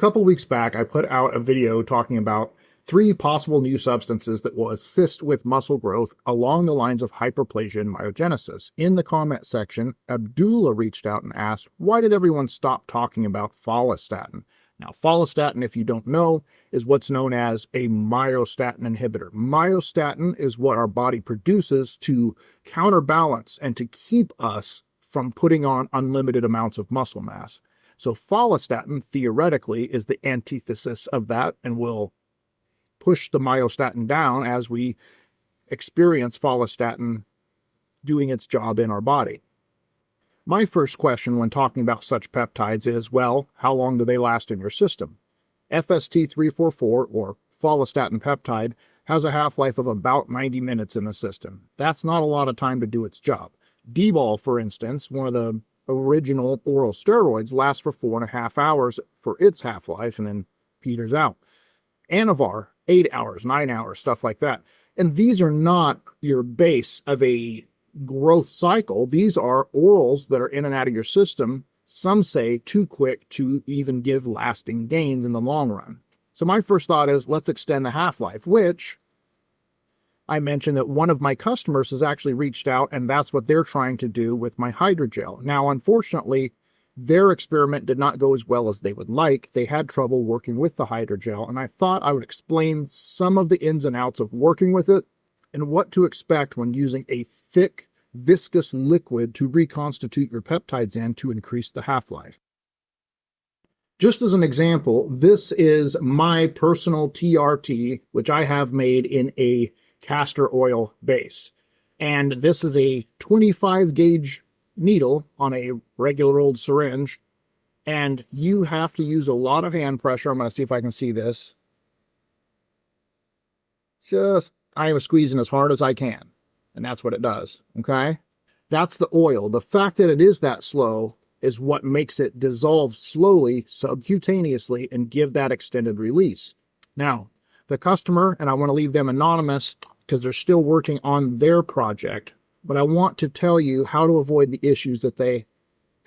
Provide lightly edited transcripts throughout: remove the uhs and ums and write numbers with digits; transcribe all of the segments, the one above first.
couple weeks back, I put out a video talking about 3 possible new substances that will assist with muscle growth along the lines of hyperplasia and myogenesis. In the comment section, Abdullah reached out and asked, why did everyone stop talking about follistatin? Now, follistatin, if you don't know, is what's known as a myostatin inhibitor. Myostatin is what our body produces to counterbalance and to keep us from putting on unlimited amounts of muscle mass. So follistatin, theoretically, is the antithesis of that and will push the myostatin down as we experience follistatin doing its job in our body. My first question when talking about such peptides is, well, how long do they last in your system? FST344, or follistatin peptide, has a half-life of about 90 minutes in the system. That's not a lot of time to do its job. D-bol, for instance, one of the original oral steroids, lasts for 4.5 hours for its half-life and then peters out. Anavar, 8 hours, 9 hours, stuff like that. And these are not your base of a growth cycle. These are orals that are in and out of your system, some say too quick to even give lasting gains in the long run. So my first thought is, let's extend the half-life, which I mentioned that one of my customers has actually reached out, and that's what they're trying to do with my hydrogel. Now, unfortunately, their experiment did not go as well as they would like. They had trouble working with the hydrogel, and I thought I would explain some of the ins and outs of working with it and what to expect when using a thick, viscous liquid to reconstitute your peptides in to increase the half-life. Just as an example, this is my personal TRT, which I have made in a castor oil base. And this is a 25 gauge needle on a regular old syringe. And you have to use a lot of hand pressure. I'm going to see if I can see this. I am squeezing as hard as I can. And that's what it does. Okay? That's the oil. The fact that it is that slow is what makes it dissolve slowly, subcutaneously, and give that extended release. Now, the customer, and I want to leave them anonymous because they're still working on their project, but I want to tell you how to avoid the issues that they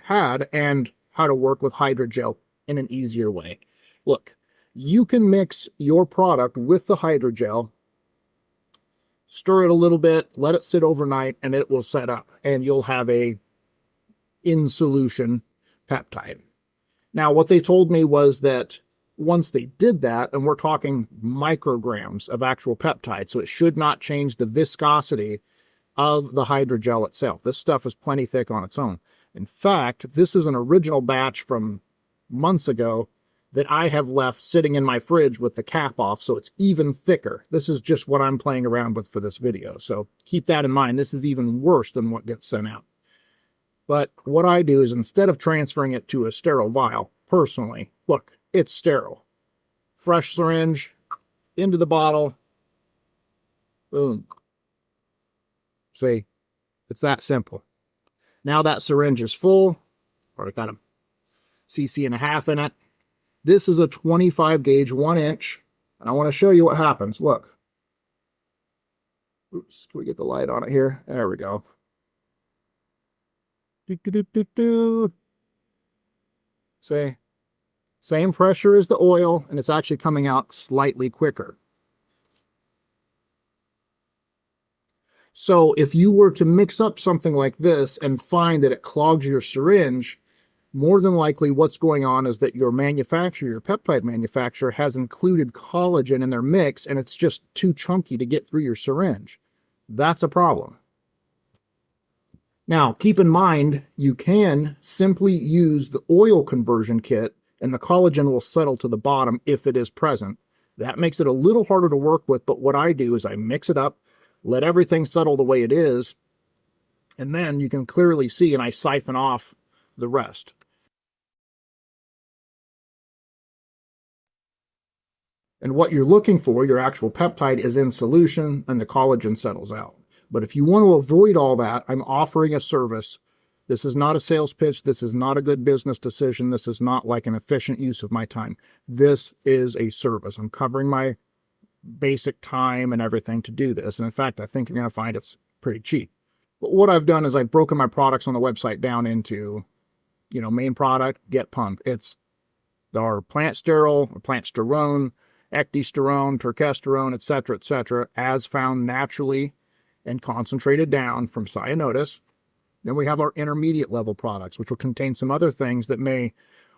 had and how to work with hydrogel in an easier way. Look, you can mix your product with the hydrogel, stir it a little bit, let it sit overnight, and it will set up, and you'll have a in-solution peptide. Now, what they told me was that once they did that, and we're talking micrograms of actual peptide, so it should not change the viscosity of the hydrogel itself. This stuff is plenty thick on its own. In fact, this is an original batch from months ago that I have left sitting in my fridge with the cap off, so it's even thicker. This is just what I'm playing around with for this video, so keep that in mind. This is even worse than what gets sent out. But what I do is, instead of transferring it to a sterile vial, personally, look, it's sterile. Fresh syringe, into the bottle, boom. See, it's that simple. Now that syringe is full, or got a cc and a half in it. This is a 25 gauge, 1 inch, and I want to show you what happens. Look. Oops, can we get the light on it here? There we go. See, same pressure as the oil, and it's actually coming out slightly quicker. So if you were to mix up something like this and find that it clogs your syringe, more than likely what's going on is that your manufacturer, your peptide manufacturer, has included collagen in their mix, and it's just too chunky to get through your syringe. That's a problem. Now, keep in mind, you can simply use the oil conversion kit, and the collagen will settle to the bottom if it is present. That makes it a little harder to work with, but what I do is I mix it up, let everything settle the way it is, and then you can clearly see, and I siphon off the rest. And what you're looking for, your actual peptide, is in solution, and the collagen settles out. But if you want to avoid all that, I'm offering a service. This is not a sales pitch. This is not a good business decision. This is not like an efficient use of my time. This is a service. I'm covering my basic time and everything to do this. And in fact, I think you're going to find it's pretty cheap. But what I've done is I've broken my products on the website down into, main product, get pump. It's our plant sterol, or plant sterone, ecdysterone, terkesterone, etc., as found naturally and concentrated down from cyanotis. Then we have our intermediate level products, which will contain some other things that may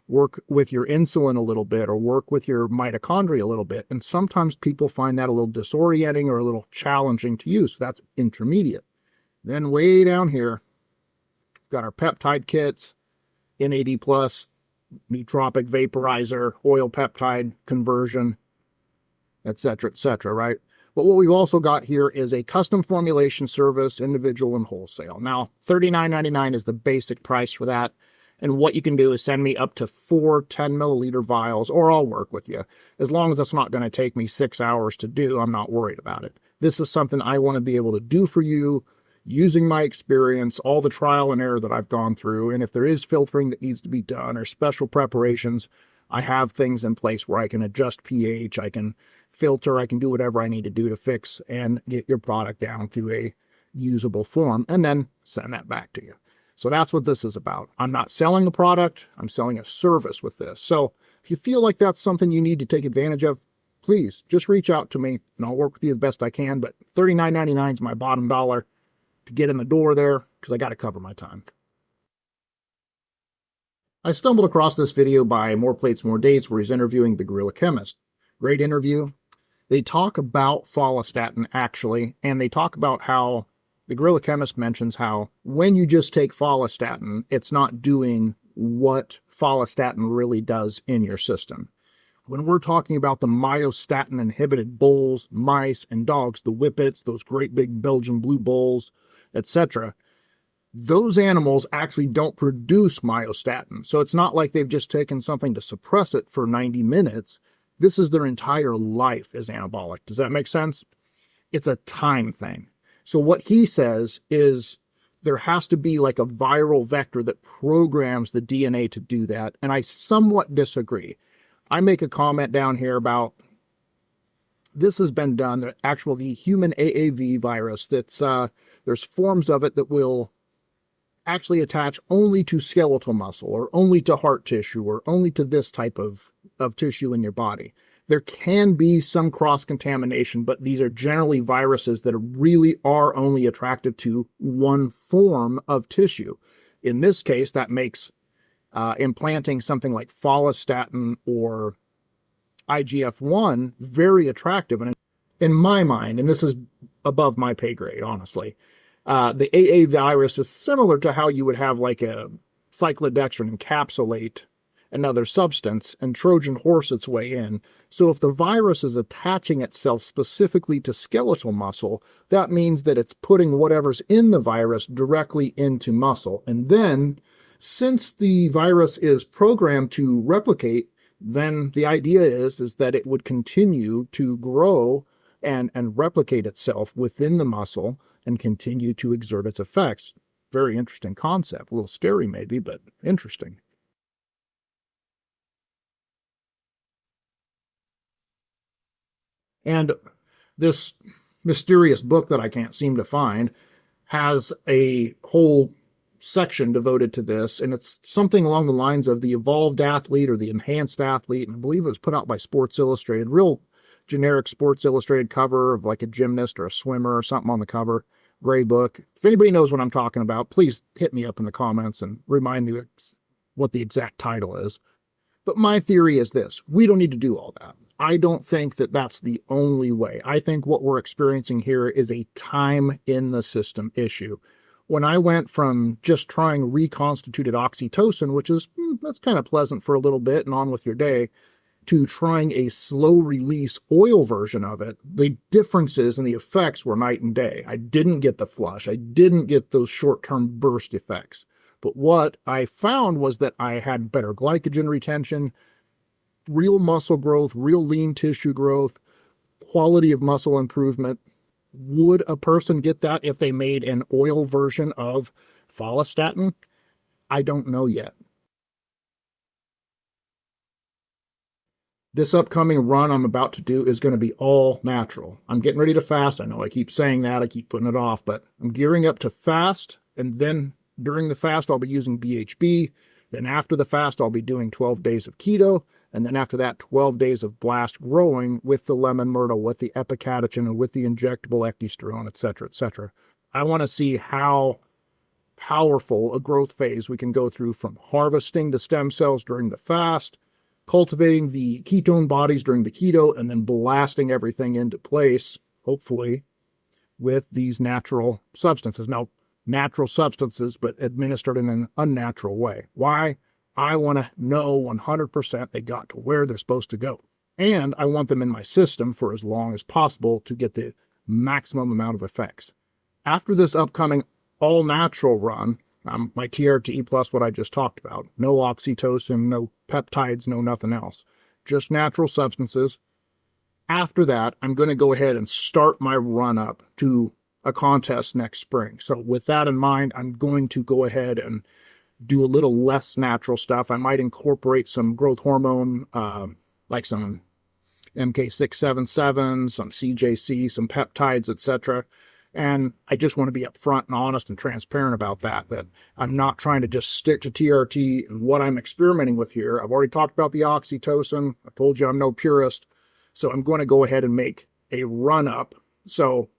work with your insulin a little bit or work with your mitochondria a little bit. And sometimes people find that a little disorienting or a little challenging to use. So that's intermediate. Then way down here, got our peptide kits, NAD+, nootropic vaporizer, oil peptide conversion, etc., right? But what we've also got here is a custom formulation service, individual and wholesale. Now, $39.99 is the basic price for that. And what you can do is send me up to 4 10-milliliter vials, or I'll work with you. As long as it's not going to take me 6 hours to do, I'm not worried about it. This is something I want to be able to do for you using my experience, all the trial and error that I've gone through. And if there is filtering that needs to be done or special preparations, I have things in place where I can adjust pH, I can filter, I can do whatever I need to do to fix and get your product down to a usable form and then send that back to you. So that's what this is about. I'm not selling a product, I'm selling a service with this. So if you feel like that's something you need to take advantage of, please just reach out to me and I'll work with you the best I can. But $39.99 is my bottom dollar to get in the door there because I got to cover my time. I stumbled across this video by More Plates, More Dates where he's interviewing the Guerrilla Chemist. Great interview. They talk about Follistatin actually, and they talk about how the Guerrilla Chemist mentions how when you just take Follistatin, it's not doing what Follistatin really does in your system. When we're talking about the myostatin-inhibited bulls, mice, and dogs, the whippets, those great big Belgian blue bulls, etc., those animals actually don't produce myostatin. So it's not like they've just taken something to suppress it for 90 minutes. This is their entire life as anabolic. Does that make sense? It's a time thing. So what he says is there has to be like a viral vector that programs the DNA to do that. And I somewhat disagree. I make a comment down here about this has been done, the human AAV virus, that's there's forms of it that will actually attach only to skeletal muscle or only to heart tissue or only to this type of tissue in your body. There can be some cross-contamination, but these are generally viruses that really are only attracted to one form of tissue. In this case, that makes implanting something like Follistatin or IGF-1 very attractive. And in my mind, and this is above my pay grade, honestly, the AA virus is similar to how you would have like a cyclodextrin encapsulate another substance and Trojan horse its way in. So if the virus is attaching itself specifically to skeletal muscle, that means that it's putting whatever's in the virus directly into muscle. And then, since the virus is programmed to replicate, then the idea is that it would continue to grow and replicate itself within the muscle and continue to exert its effects. Very interesting concept. A little scary maybe, but interesting. And this mysterious book that I can't seem to find has a whole section devoted to this, and it's something along the lines of the evolved athlete or the enhanced athlete, and I believe it was put out by Sports Illustrated, real generic Sports Illustrated cover of like a gymnast or a swimmer or something on the cover, gray book. If anybody knows what I'm talking about, please hit me up in the comments and remind me what the exact title is. But my theory is this: we don't need to do all that. I don't think that that's the only way. I think what we're experiencing here is a time in the system issue. When I went from just trying reconstituted oxytocin, which is, that's kind of pleasant for a little bit and on with your day, to trying a slow release oil version of it, the differences and the effects were night and day. I didn't get the flush. I didn't get those short-term burst effects. But what I found was that I had better glycogen retention, real muscle growth, real lean tissue growth, quality of muscle improvement. Would a person get that if they made an oil version of Follistatin? I don't know yet. This upcoming run I'm about to do is going to be all natural. I'm getting ready to fast. I know I keep saying that, I keep putting it off, but I'm gearing up to fast, and then during the fast I'll be using BHB. Then after the fast I'll be doing 12 days of keto, And then after that, 12 days of blast growing with the lemon myrtle, with the epicatechin, and with the injectable ecdysterone, etc., etc. I want to see how powerful a growth phase we can go through from harvesting the stem cells during the fast, cultivating the ketone bodies during the keto, and then blasting everything into place, hopefully, with these natural substances. Now, natural substances, but administered in an unnatural way. Why? I want to know 100% they got to where they're supposed to go. And I want them in my system for as long as possible to get the maximum amount of effects. After this upcoming all-natural run, my TRT plus what I just talked about, no oxytocin, no peptides, no nothing else, just natural substances. After that, I'm going to go ahead and start my run-up to a contest next spring. So with that in mind, I'm going to go ahead and do a little less natural stuff. I might incorporate some growth hormone, like some MK677, some CJC, some peptides, etc. And I just want to be upfront and honest and transparent about that I'm not trying to just stick to TRT and what I'm experimenting with here. I've already talked about the oxytocin. I told you I'm no purist. So I'm going to go ahead and make a run-up. So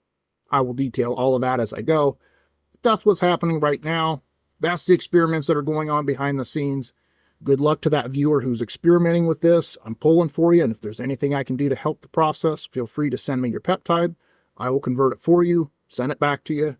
I will detail all of that as I go. That's what's happening right now. That's the experiments that are going on behind the scenes. Good luck to that viewer who's experimenting with this. I'm pulling for you, and if there's anything I can do to help the process, feel free to send me your peptide. I will convert it for you, send it back to you,